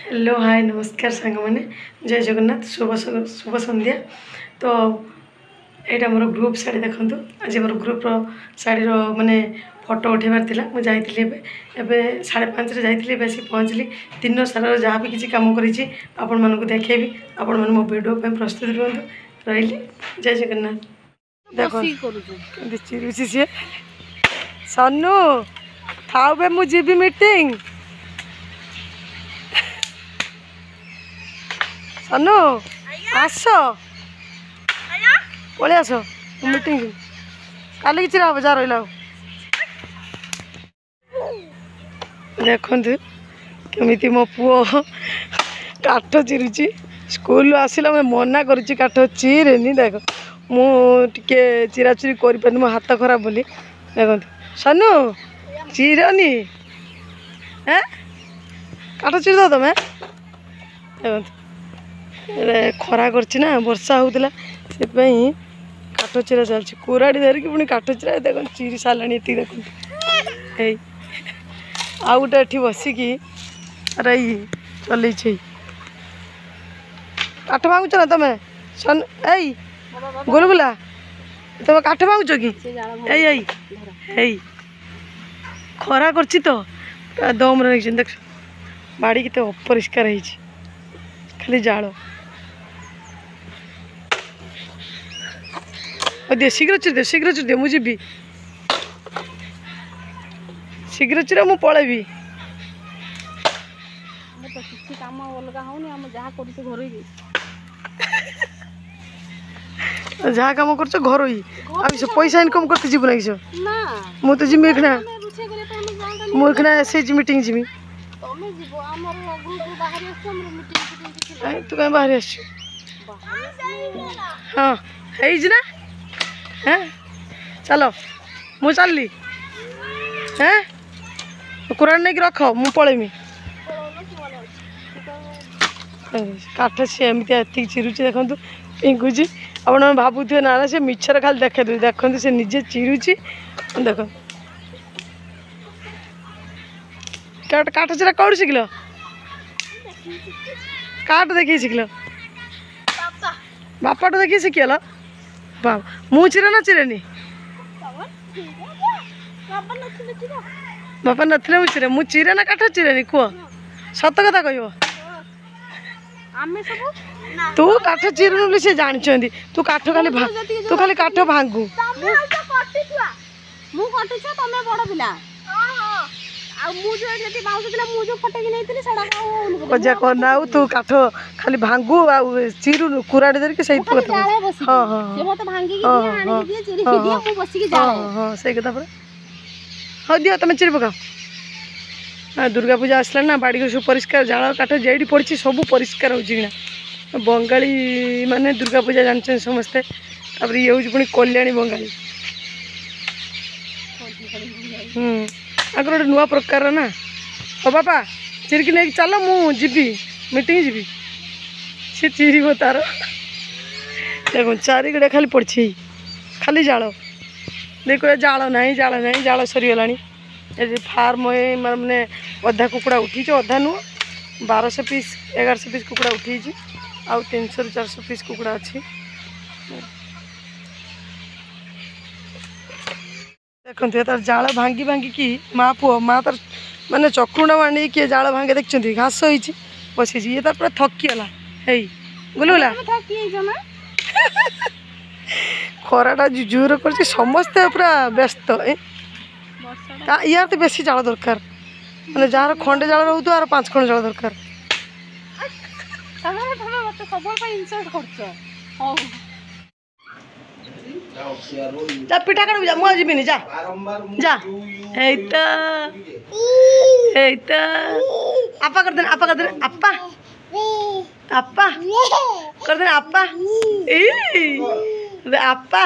Hello hi नमस्कार सांग मैंने जय जगन्नाथ शुभ शुभ संध्या। तो यहाँ मोर ग्रुप शाढ़ी देखूँ आज मोर ग्रुप्र शाढ़ीर माने फोटो उठेबार था मुझे जाइए 5:30 जाइए आसिक पहुँचली दिन सारा जहाँ भी किसी कम कर आपण मानक देखेबी आपण मैंने मो वीडियो प्रस्तुत रुहतु रही जय जगन्नाथ। देखो चिरुची सी सनु थाउ बे मु जीबी मीटिंग सनु आस पलि आस मीटिंग काली कि हम जा रहा देखु केमी मो पुओ काठ चिरुची स्कूल आसला मैं मना करुच्ची काठ चिरेनी देख मुझे चिराचुरी कर मो हाथ खराब बोली देखो सनु चिरनी हैं काठ चिर दो तुम्हें देखो खरा करना वर्षा होता से काठ चिरा चलती कुराड़ी धरिकी पुणी काठ चिरा देख चिरी सारा ये देख आउ गोटे ये बसिकी अरे चल काठ भांगुच ना तुम सन ए गुलगुला तुम काठ भांगुच कि खरा कर तो दम रही देख बाड़ी के अपरिष्कार खाली जाल दे शीघ्र चिर दे मुझे जी शीघ्र चिर मु पलैबी जहाँ कम कर घर ही पैसा इनकम करते जीव ना मुझे जिमी मुझे से मीटिंग जिमी तू कहीं बाहर आस हाँ है ना हैं चलो मु चलली हैं कुरान नहीं रख मु पलैमी काठ सी एमती चिरुची देखु पिंकुची आप भावुए ना से मिछर खाली देखे देखते से निजे चिरुची देख काठ चिरा कौन शिखल काठ देखिए शिखल बापा तो देखिए शिखल बाबा मु चिरे ना चिरेनी बापा नथिले मु चिरे चिरे ना काठ चिरेनी कह सत कथा कह तू काठ चिरुनु से जानते तू काठ खाली तू खाली काठ भांगू मजा करना तू काठ खाली भांगू चिरुनु कुराड़ी धरिकी से से कथा पर हाँ दियो तुम चिरी पकाओ हाँ दुर्गा पूजा आसला ना बाड़ी सब परिष्कार जाल काठ जेडी पड़ी सब परिष्कार होना बंगाली माने दुर्गा पूजा जानते समस्ते ये हूँ पुणी कल्याणी बंगाली आगर गोटे नुआ प्रकार ना हो बापा चिरिकी नहीं चल मुझी मीटिंग जी सी चिर तार देखो चारिगड़े खाली पड़ी खाली जाल देख जाल ना जाल सरीगला फार्म मैंने अधा कुकुड़ा उठी अधा नुह 1200 पीस 1100 पीस कुकुड़ा उठी आउ 300 ରୁ 400 पीस कुकुड़ा अच्छी देखते तार जाल भांगी भांगी कि माँ पुओ माँ तार माने चक्रुणा मानी किए जाल भांगे देखते घास होती बसी ये तार पूरा थकीगला है गुलगुला खराटा जोर कर समस्ते पूरा व्यस्त यार तो बेसी जाल दरकार मैंने जार खंडे जाल रोक आर 5 खंड जाल दरकार जा पिठा काट जा मुझे जीविनी जा जा आपा कर देना आपा कर देना आपा आपा कर देना आपा आपा